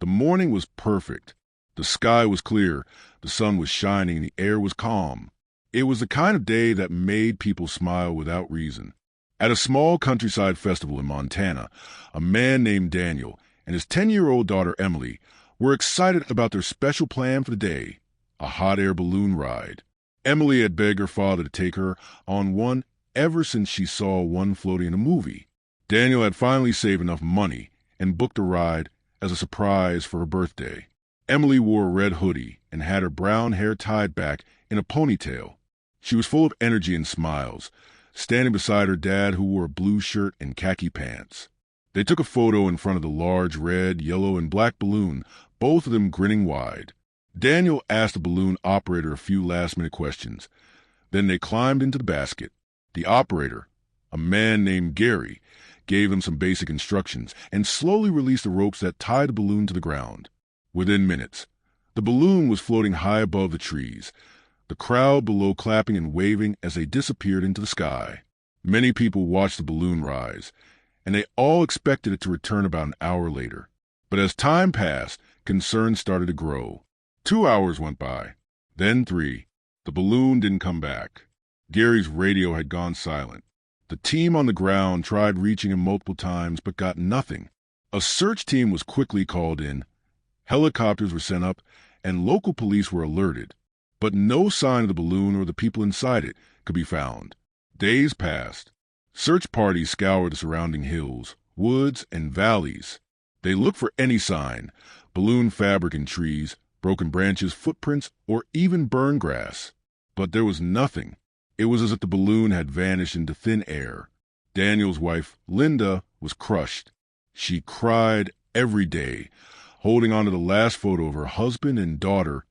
The morning was perfect. The sky was clear, the sun was shining, and the air was calm. It was the kind of day that made people smile without reason. At a small countryside festival in Montana, a man named Daniel and his 10-year-old daughter Emily were excited about their special plan for the day, a hot air balloon ride. Emily had begged her father to take her on one ever since she saw one floating in a movie. Daniel had finally saved enough money and booked a ride as a surprise for her birthday. Emily wore a red hoodie and had her brown hair tied back in a ponytail. She was full of energy and smiles, standing beside her dad who wore a blue shirt and khaki pants. They took a photo in front of the large red, yellow, and black balloon, both of them grinning wide. Daniel asked the balloon operator a few last-minute questions. Then they climbed into the basket. The operator, a man named Gary, gave them some basic instructions and slowly released the ropes that tied the balloon to the ground. Within minutes, the balloon was floating high above the trees, the crowd below clapping and waving as they disappeared into the sky. Many people watched the balloon rise, and they all expected it to return about an hour later. But as time passed, concerns started to grow. 2 hours went by, then 3. The balloon didn't come back. Gary's radio had gone silent. The team on the ground tried reaching him multiple times but got nothing. A search team was quickly called in. Helicopters were sent up, and local police were alerted. But no sign of the balloon or the people inside it could be found. Days passed. Search parties scoured the surrounding hills, woods, and valleys. They looked for any sign, balloon fabric in trees, broken branches, footprints, or even burned grass. But there was nothing. It was as if the balloon had vanished into thin air. Daniel's wife, Linda, was crushed. She cried every day, holding on to the last photo of her husband and daughter,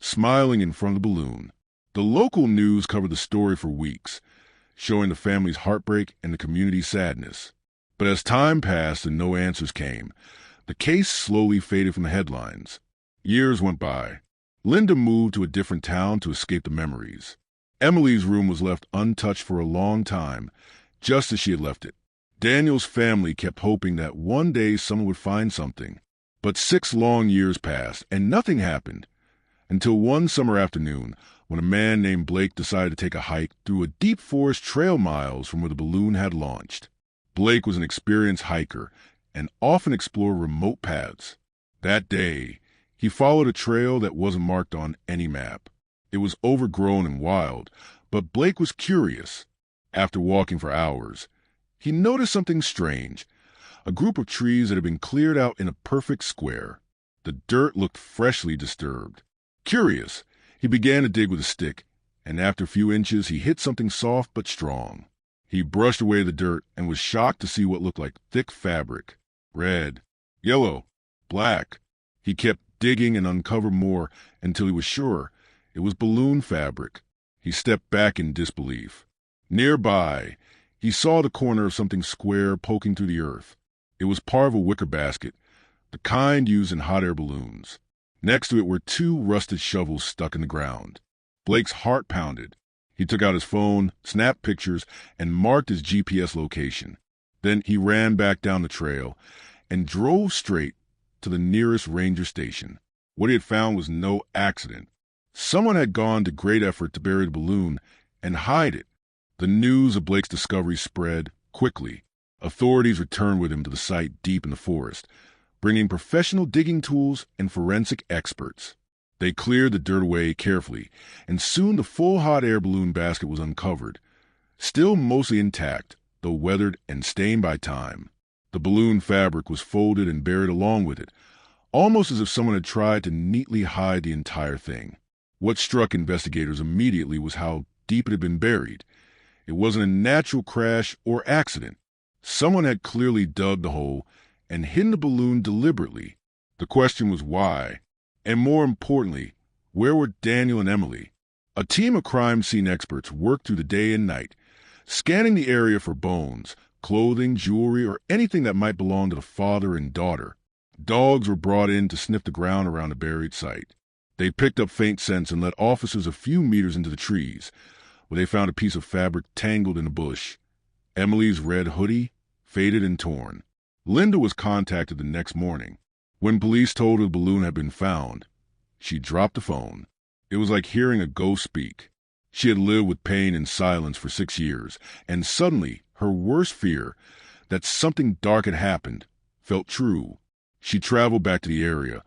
smiling in front of the balloon. The local news covered the story for weeks, showing the family's heartbreak and the community's sadness. But as time passed and no answers came, the case slowly faded from the headlines. Years went by. Linda moved to a different town to escape the memories. Emily's room was left untouched for a long time, just as she had left it. Daniel's family kept hoping that one day someone would find something. But 6 long years passed, and nothing happened, until one summer afternoon when a man named Blake decided to take a hike through a deep forest trail miles from where the balloon had launched. Blake was an experienced hiker and often explored remote paths. That day, he followed a trail that wasn't marked on any map. It was overgrown and wild, but Blake was curious. After walking for hours, he noticed something strange. A group of trees that had been cleared out in a perfect square. The dirt looked freshly disturbed. Curious, he began to dig with a stick, and after a few inches he hit something soft but strong. He brushed away the dirt and was shocked to see what looked like thick fabric. Red, yellow, black. He kept digging and uncovered more until he was sure it was balloon fabric. He stepped back in disbelief. Nearby, he saw the corner of something square poking through the earth. It was part of a wicker basket, the kind used in hot air balloons. Next to it were 2 rusted shovels stuck in the ground. Blake's heart pounded. He took out his phone, snapped pictures, and marked his GPS location. Then he ran back down the trail and drove straight to the nearest ranger station. What he had found was no accident. Someone had gone to great effort to bury the balloon and hide it. The news of Blake's discovery spread quickly. Authorities returned with him to the site deep in the forest, bringing professional digging tools and forensic experts. They cleared the dirt away carefully, and soon the full hot air balloon basket was uncovered, still mostly intact, though weathered and stained by time. The balloon fabric was folded and buried along with it, almost as if someone had tried to neatly hide the entire thing. What struck investigators immediately was how deep it had been buried. It wasn't a natural crash or accident. Someone had clearly dug the hole and hidden the balloon deliberately. The question was why, and more importantly, where were Daniel and Emily? A team of crime scene experts worked through the day and night, scanning the area for bones, clothing, jewelry, or anything that might belong to the father and daughter. Dogs were brought in to sniff the ground around the buried site. They picked up faint scents and led officers a few meters into the trees, where they found a piece of fabric tangled in a bush. Emily's red hoodie, faded and torn. Linda was contacted the next morning. When police told her the balloon had been found, she dropped the phone. It was like hearing a ghost speak. She had lived with pain in silence for 6 years, and suddenly her worst fear, that something dark had happened, felt true. She traveled back to the area,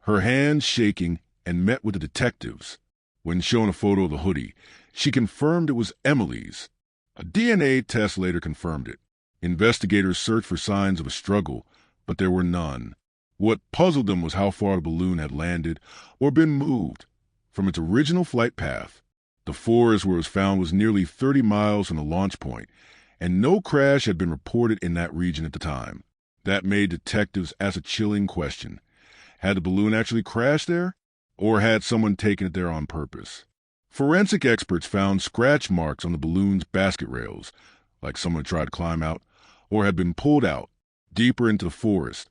her hands shaking, and met with the detectives. When shown a photo of the hoodie, she confirmed it was Emily's. A DNA test later confirmed it. Investigators searched for signs of a struggle, but there were none. What puzzled them was how far the balloon had landed or been moved from its original flight path. The forest where it was found was nearly 30 miles from the launch point, and no crash had been reported in that region at the time. That made detectives ask a chilling question. Had the balloon actually crashed there, or had someone taken it there on purpose? Forensic experts found scratch marks on the balloon's basket rails, like someone tried to climb out, or had been pulled out. Deeper into the forest,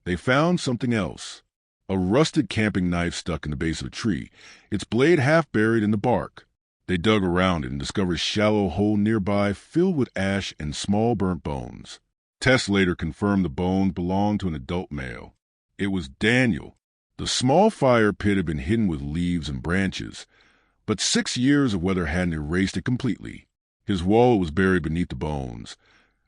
they found something else. A rusted camping knife stuck in the base of a tree, its blade half buried in the bark. They dug around it and discovered a shallow hole nearby filled with ash and small burnt bones. Tests later confirmed the bones belonged to an adult male. It was Daniel. The small fire pit had been hidden with leaves and branches, but 6 years of weather hadn't erased it completely. His wallet was buried beneath the bones,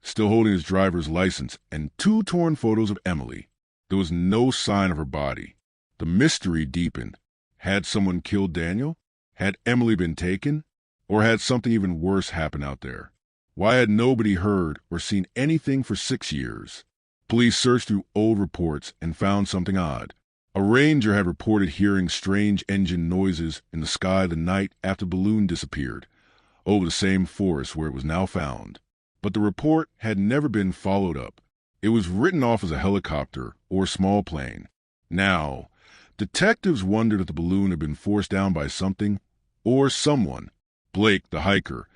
still holding his driver's license and 2 torn photos of Emily. There was no sign of her body. The mystery deepened. Had someone killed Daniel? Had Emily been taken? Or had something even worse happen out there? Why had nobody heard or seen anything for 6 years? Police searched through old reports and found something odd. A ranger had reported hearing strange engine noises in the sky the night after the balloon disappeared, over the same forest where it was now found. But the report had never been followed up. It was written off as a helicopter or small plane. Now, detectives wondered if the balloon had been forced down by something or someone. Blake, the hiker,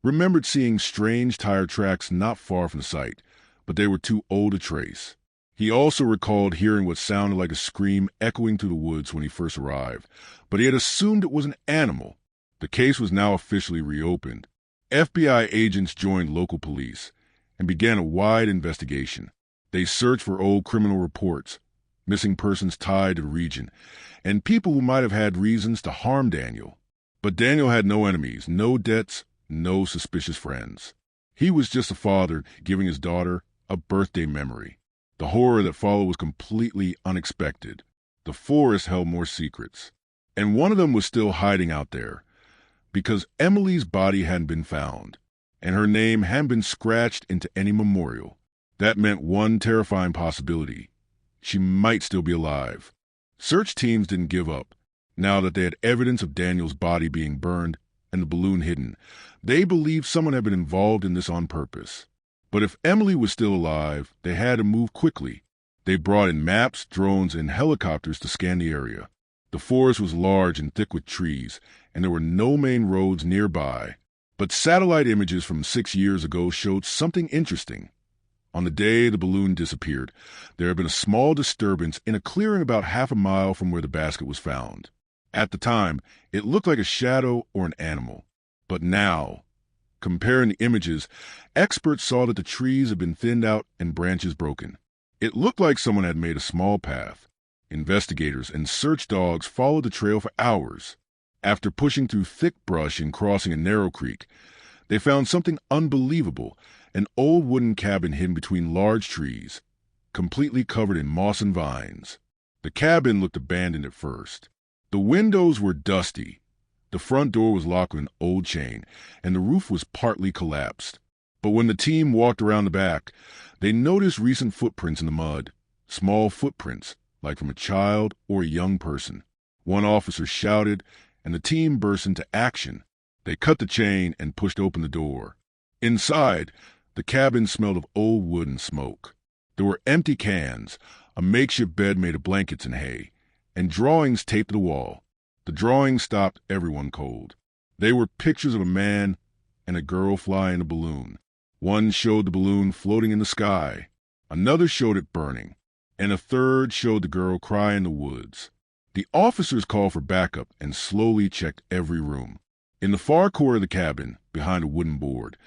remembered seeing strange tire tracks not far from the site, but they were too old to trace. He also recalled hearing what sounded like a scream echoing through the woods when he first arrived, but he had assumed it was an animal. The case was now officially reopened. FBI agents joined local police and began a wide investigation. They searched for old criminal reports, missing persons tied to the region, and people who might have had reasons to harm Daniel. But Daniel had no enemies, no debts, no suspicious friends. He was just a father giving his daughter a birthday memory. The horror that followed was completely unexpected. The forest held more secrets, and one of them was still hiding out there, because Emily's body hadn't been found, and her name hadn't been scratched into any memorial. That meant one terrifying possibility. She might still be alive. Search teams didn't give up. Now that they had evidence of Daniel's body being burned and the balloon hidden, they believed someone had been involved in this on purpose. But if Emily was still alive, they had to move quickly. They brought in maps, drones, and helicopters to scan the area. The forest was large and thick with trees, and there were no main roads nearby. But satellite images from 6 years ago showed something interesting. On the day the balloon disappeared, there had been a small disturbance in a clearing about half a mile from where the basket was found. At the time, it looked like a shadow or an animal. But now, comparing the images, experts saw that the trees had been thinned out and branches broken. It looked like someone had made a small path. Investigators and search dogs followed the trail for hours. After pushing through thick brush and crossing a narrow creek, they found something unbelievable, an old wooden cabin hidden between large trees, completely covered in moss and vines. The cabin looked abandoned at first. The windows were dusty. The front door was locked with an old chain, and the roof was partly collapsed. But when the team walked around the back, they noticed recent footprints in the mud, small footprints, like from a child or a young person. One officer shouted, and the team burst into action. They cut the chain and pushed open the door. Inside, the cabin smelled of old wood and smoke. There were empty cans, a makeshift bed made of blankets and hay, and drawings taped to the wall. The drawings stopped everyone cold. They were pictures of a man and a girl flying a balloon. One showed the balloon floating in the sky. Another showed it burning. And a third showed the girl crying in the woods. The officers called for backup and slowly checked every room. In the far corner of the cabin, behind a wooden board,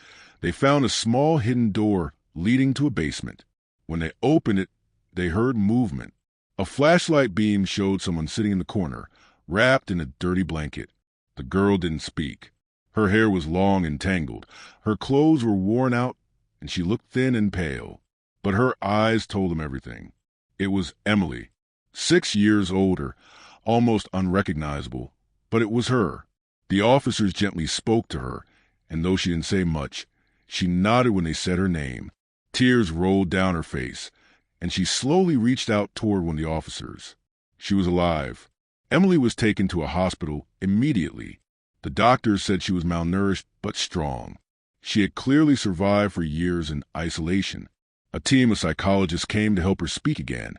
they found a small hidden door leading to a basement. When they opened it, they heard movement. A flashlight beam showed someone sitting in the corner, wrapped in a dirty blanket. The girl didn't speak. Her hair was long and tangled. Her clothes were worn out, and she looked thin and pale. But her eyes told him everything. It was Emily, 6 years older, almost unrecognizable, but it was her. The officers gently spoke to her, and though she didn't say much, she nodded when they said her name. Tears rolled down her face, and she slowly reached out toward one of the officers. She was alive. Emily was taken to a hospital immediately. The doctors said she was malnourished but strong. She had clearly survived for years in isolation. A team of psychologists came to help her speak again,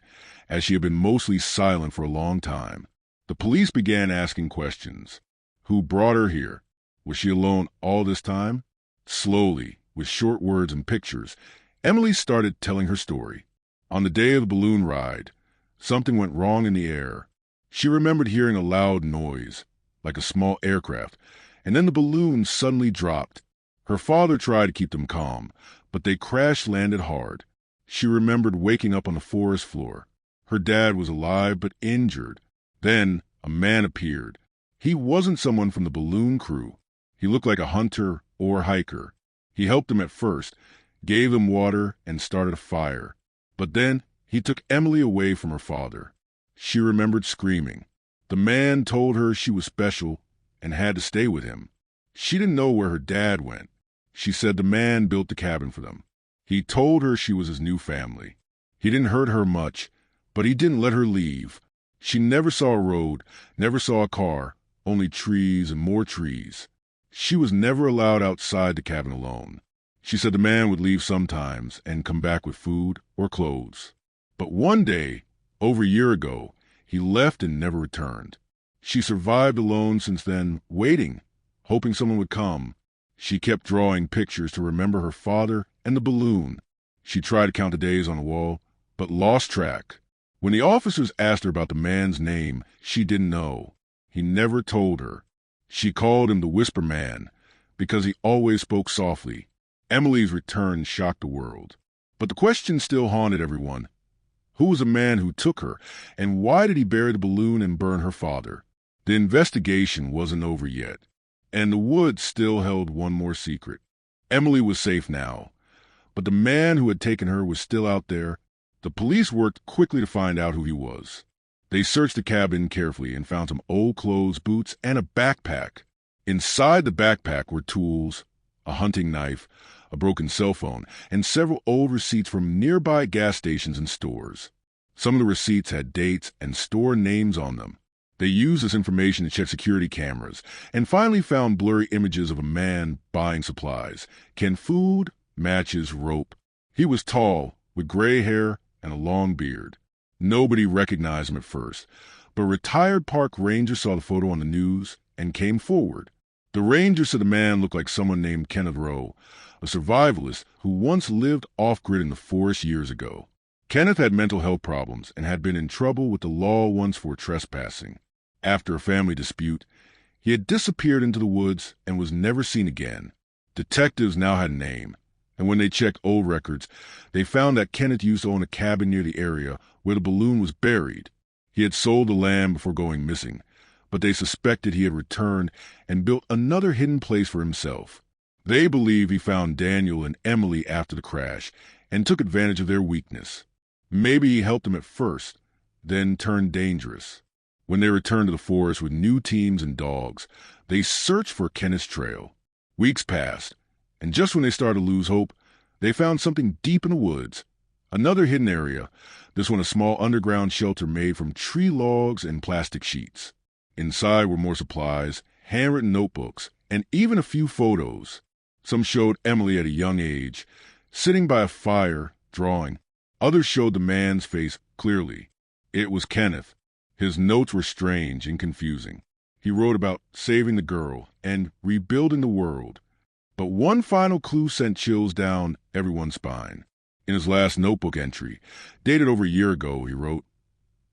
as she had been mostly silent for a long time. The police began asking questions. Who brought her here? Was she alone all this time? Slowly, with short words and pictures, Emily started telling her story. On the day of the balloon ride, something went wrong in the air. She remembered hearing a loud noise, like a small aircraft, and then the balloon suddenly dropped. Her father tried to keep them calm, but they crash-landed hard. She remembered waking up on the forest floor. Her dad was alive but injured. Then a man appeared. He wasn't someone from the balloon crew. He looked like a hunter or hiker. He helped them at first, gave them water, and started a fire. But then he took Emily away from her father. She remembered screaming. The man told her she was special and had to stay with him. She didn't know where her dad went. She said the man built the cabin for them. He told her she was his new family. He didn't hurt her much, but he didn't let her leave. She never saw a road, never saw a car, only trees and more trees. She was never allowed outside the cabin alone. She said the man would leave sometimes and come back with food or clothes. But one day, over a year ago, he left and never returned. She survived alone since then, waiting, hoping someone would come. She kept drawing pictures to remember her father and the balloon. She tried to count the days on the wall, but lost track. When the officers asked her about the man's name, she didn't know. He never told her. She called him the Whisper Man because he always spoke softly. Emily's return shocked the world. But the question still haunted everyone. Who was the man who took her, and why did he bury the balloon and burn her father? The investigation wasn't over yet, and the woods still held one more secret. Emily was safe now, but the man who had taken her was still out there. The police worked quickly to find out who he was. They searched the cabin carefully and found some old clothes, boots, and a backpack. Inside the backpack were tools, a hunting knife, a broken cell phone, and several old receipts from nearby gas stations and stores. Some of the receipts had dates and store names on them. They used this information to check security cameras and finally found blurry images of a man buying supplies, canned food, matches, rope. He was tall, with gray hair and a long beard. Nobody recognized him at first, but a retired park ranger saw the photo on the news and came forward. The ranger said the man looked like someone named Kenneth Rowe, a survivalist who once lived off-grid in the forest years ago. Kenneth had mental health problems and had been in trouble with the law once for trespassing. After a family dispute, he had disappeared into the woods and was never seen again. Detectives now had a name, and when they checked old records, they found that Kenneth used to own a cabin near the area where the balloon was buried. He had sold the land before going missing, but they suspected he had returned and built another hidden place for himself. They believe he found Daniel and Emily after the crash and took advantage of their weakness. Maybe he helped them at first, then turned dangerous. When they returned to the forest with new teams and dogs, they searched for Kenneth's trail. Weeks passed, and just when they started to lose hope, they found something deep in the woods. Another hidden area, this one a small underground shelter made from tree logs and plastic sheets. Inside were more supplies, handwritten notebooks, and even a few photos. Some showed Emily at a young age, sitting by a fire, drawing. Others showed the man's face clearly. It was Kenneth. His notes were strange and confusing. He wrote about saving the girl and rebuilding the world. But one final clue sent chills down everyone's spine. In his last notebook entry, dated over a year ago, he wrote,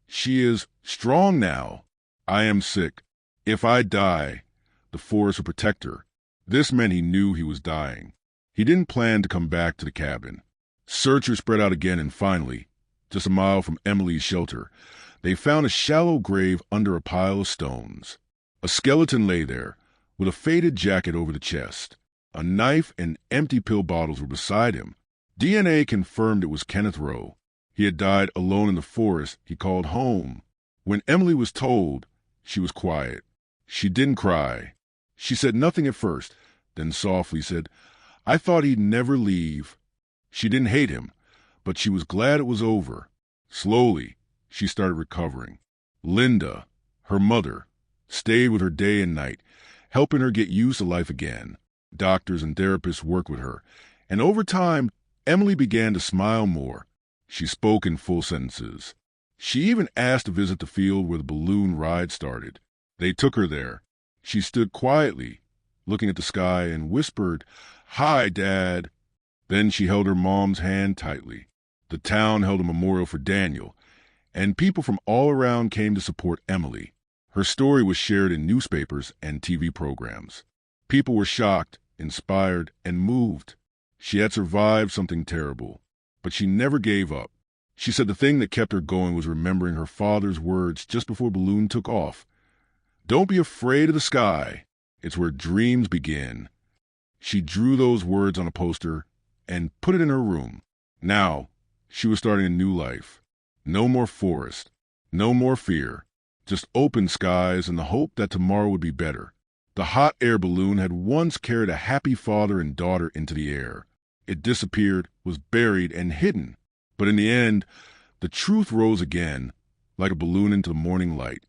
"She is strong now. I am sick. If I die, the forest will protect her." This meant he knew he was dying. He didn't plan to come back to the cabin. Searchers spread out again, and finally, just a mile from Emily's shelter. They found a shallow grave under a pile of stones. A skeleton lay there, with a faded jacket over the chest. A knife and empty pill bottles were beside him. DNA confirmed it was Kenneth Rowe. He had died alone in the forest he called home. When Emily was told, she was quiet. She didn't cry. She said nothing at first, then softly said, "I thought he'd never leave." She didn't hate him, but she was glad it was over. Slowly, she started recovering. Linda, her mother, stayed with her day and night, helping her get used to life again. Doctors and therapists worked with her, and over time, Emily began to smile more. She spoke in full sentences. She even asked to visit the field where the balloon ride started. They took her there. She stood quietly, looking at the sky, and whispered, "Hi, Dad." Then she held her mom's hand tightly. The town held a memorial for Daniel, and people from all around came to support Emily. Her story was shared in newspapers and TV programs. People were shocked, inspired, and moved. She had survived something terrible, but she never gave up. She said the thing that kept her going was remembering her father's words just before the balloon took off. "Don't be afraid of the sky. It's where dreams begin." She drew those words on a poster and put it in her room. Now, she was starting a new life. No more forest, no more fear, just open skies and the hope that tomorrow would be better. The hot air balloon had once carried a happy father and daughter into the air. It disappeared, was buried, and hidden. But in the end, the truth rose again, like a balloon into the morning light.